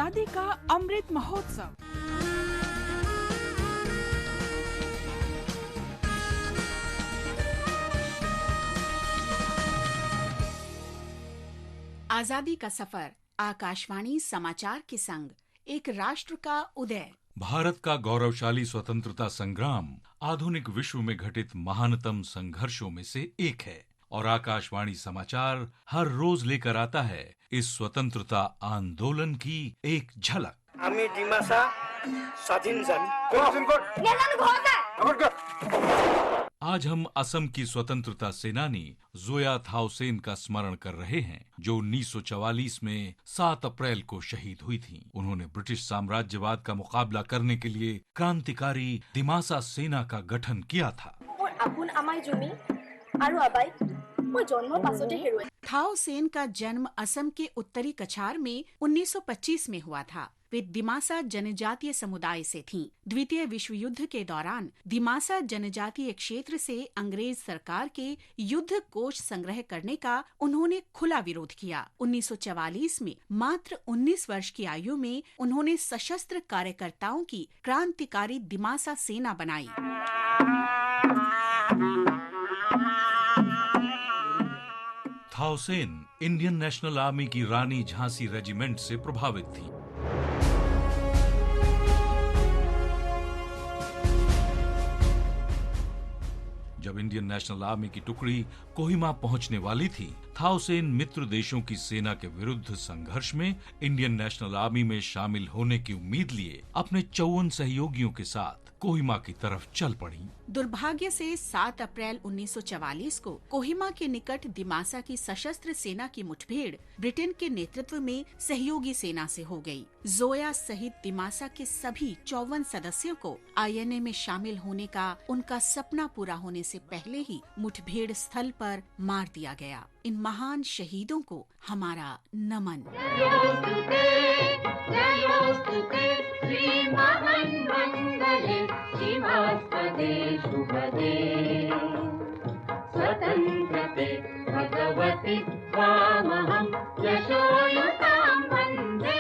आजादी का अमृत महोत्सव। आजादी का सफर, आकाशवाणी समाचार के संग एक राष्ट्र का उदय। भारत का गौरवशाली स्वतंत्रता संग्राम आधुनिक विश्व में घटित महानतम संघर्षों में से एक है और आकाशवाणी समाचार हर रोज लेकर आता है इस स्वतंत्रता आंदोलन की एक झलक। आज हम असम की स्वतंत्रता सेनानी जोया थाउसेन का स्मरण कर रहे हैं, जो 1944 में 7 अप्रैल को शहीद हुई थीं। उन्होंने ब्रिटिश साम्राज्यवाद का मुकाबला करने के लिए क्रांतिकारी दिमासा सेना का गठन किया था। थाउसेन का जन्म असम के उत्तरी कछार में 1925 में हुआ था। वे दिमासा जनजातीय समुदाय से थीं। द्वितीय विश्व युद्ध के दौरान दिमासा जनजातीय क्षेत्र से अंग्रेज सरकार के युद्ध कोष संग्रह करने का उन्होंने खुला विरोध किया। 1944 में मात्र 19 वर्ष की आयु में उन्होंने सशस्त्र कार्यकर्ताओं की क्रांतिकारी दिमासा सेना बनाई। थाउसेन इंडियन नेशनल आर्मी की रानी झांसी रेजिमेंट से प्रभावित थी। जब इंडियन नेशनल आर्मी की टुकड़ी कोहिमा पहुंचने वाली थी, थाउसेन मित्र देशों की सेना के विरुद्ध संघर्ष में इंडियन नेशनल आर्मी में शामिल होने की उम्मीद लिए अपने 54 सहयोगियों के साथ कोहिमा की तरफ चल पड़ी। दुर्भाग्य से 7 अप्रैल 1944 को कोहिमा के निकट दिमासा की सशस्त्र सेना की मुठभेड़ ब्रिटेन के नेतृत्व में सहयोगी सेना से हो गई। जोया सहित दिमासा के सभी 54 सदस्यों को आईएनए में शामिल होने का उनका सपना पूरा होने से पहले ही मुठभेड़ स्थल पर मार दिया गया। इन महान शहीदों को हमारा नमन। स्वतंत्रते भगवति स्वामहं यशोयुतां वन्दे।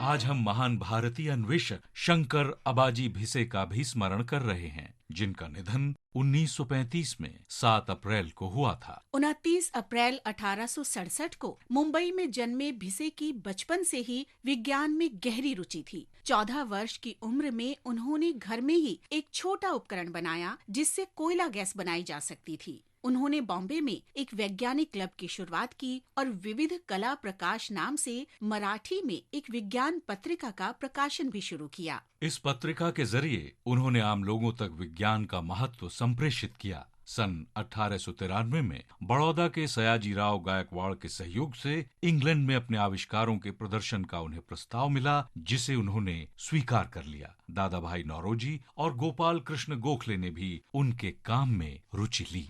आज हम महान भारतीय अन्वेषक शंकर अबाजी भिसे का भी स्मरण कर रहे हैं, जिनका निधन 1935 में 7 अप्रैल को हुआ था। 29 अप्रैल 1867 को मुंबई में जन्मे भिसे की बचपन से ही विज्ञान में गहरी रुचि थी। 14 वर्ष की उम्र में उन्होंने घर में ही एक छोटा उपकरण बनाया जिससे कोयला गैस बनाई जा सकती थी। उन्होंने बॉम्बे में एक वैज्ञानिक क्लब की शुरुआत की और विविध कला प्रकाश नाम से मराठी में एक विज्ञान पत्रिका का प्रकाशन भी शुरू किया। इस पत्रिका के जरिए उन्होंने आम लोगों तक विज्ञान का महत्व संप्रेषित किया। सन 1893 में बड़ौदा के सयाजीराव गायकवाड़ के सहयोग से इंग्लैंड में अपने आविष्कारों के प्रदर्शन का उन्हें प्रस्ताव मिला, जिसे उन्होंने स्वीकार कर लिया। दादा भाई नौरोजी और गोपाल कृष्ण गोखले ने भी उनके काम में रुचि ली।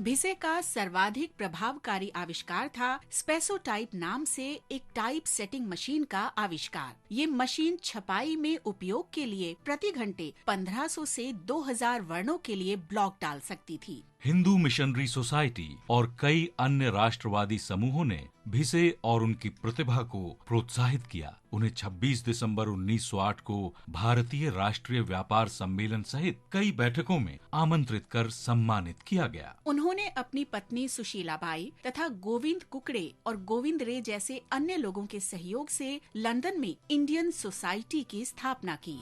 भिसे का सर्वाधिक प्रभावकारी आविष्कार था स्पेसोटाइप नाम से एक टाइप सेटिंग मशीन का आविष्कार। ये मशीन छपाई में उपयोग के लिए प्रति घंटे 1500 से 2000 वर्णों के लिए ब्लॉक डाल सकती थी। हिंदू मिशनरी सोसाइटी और कई अन्य राष्ट्रवादी समूहों ने भिसे और उनकी प्रतिभा को प्रोत्साहित किया। उन्हें 26 दिसंबर 1908 को भारतीय राष्ट्रीय व्यापार सम्मेलन सहित कई बैठकों में आमंत्रित कर सम्मानित किया गया। उन्होंने अपनी पत्नी सुशीलाबाई तथा गोविंद कुकड़े और गोविंद रे जैसे अन्य लोगों के सहयोग से लंदन में इंडियन सोसाइटी की स्थापना की।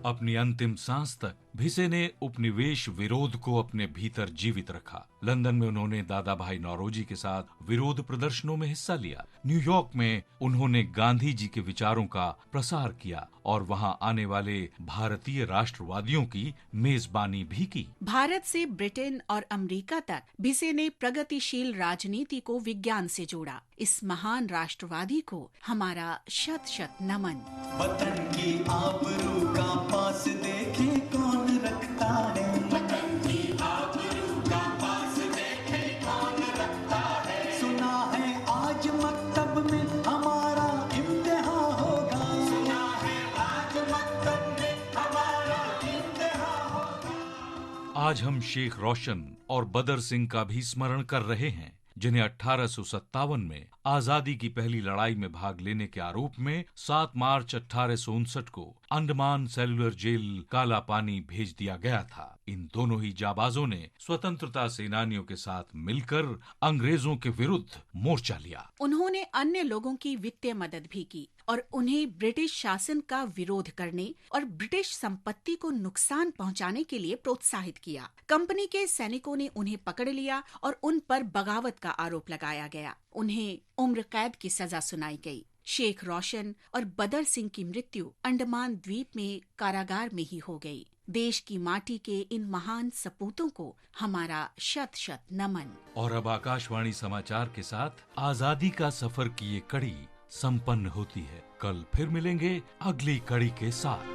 अपनी अंतिम सांस तक भिसे ने उपनिवेश विरोध को अपने भीतर जीवित रखा। लंदन में उन्होंने दादा भाई नौरोजी के साथ विरोध प्रदर्शनों में हिस्सा लिया। न्यूयॉर्क में उन्होंने गांधी जी के विचारों का प्रसार किया और वहां आने वाले भारतीय राष्ट्रवादियों की मेजबानी भी की। भारत से ब्रिटेन और अमेरिका तक भिसे ने प्रगतिशील राजनीति को विज्ञान से जोड़ा। इस महान राष्ट्रवादी को हमारा शत शत नमन। वतन की आबरू का पास देखे कौन रखता है। वतन की आबरू का पास देखे कौन रखता है। सुना है आज मकतब में हमारा इम्तिहान होगा। सुना है आज मकतब में हमारा इम्तिहान होगा। आज हम शेख रोशन और बदर सिंह का भी स्मरण कर रहे हैं, जिन्हें 1857 में आजादी की पहली लड़ाई में भाग लेने के आरोप में 7 मार्च 1859 को अंडमान सेलुलर जेल काला पानी भेज दिया गया था। इन दोनों ही जाबाजों ने स्वतंत्रता सेनानियों के साथ मिलकर अंग्रेजों के विरुद्ध मोर्चा लिया। उन्होंने अन्य लोगों की वित्तीय मदद भी की और उन्हें ब्रिटिश शासन का विरोध करने और ब्रिटिश संपत्ति को नुकसान पहुंचाने के लिए प्रोत्साहित किया। कंपनी के सैनिकों ने उन्हें पकड़ लिया और उन पर बगावत का आरोप लगाया गया। उन्हें उम्र कैद की सजा सुनाई गई। शेख रोशन और बदर सिंह की मृत्यु अंडमान द्वीप में कारागार में ही हो गई। देश की माटी के इन महान सपूतों को हमारा शत शत नमन। और अब आकाशवाणी समाचार के साथ आजादी का सफर की ये कड़ी संपन्न होती है। कल फिर मिलेंगे अगली कड़ी के साथ।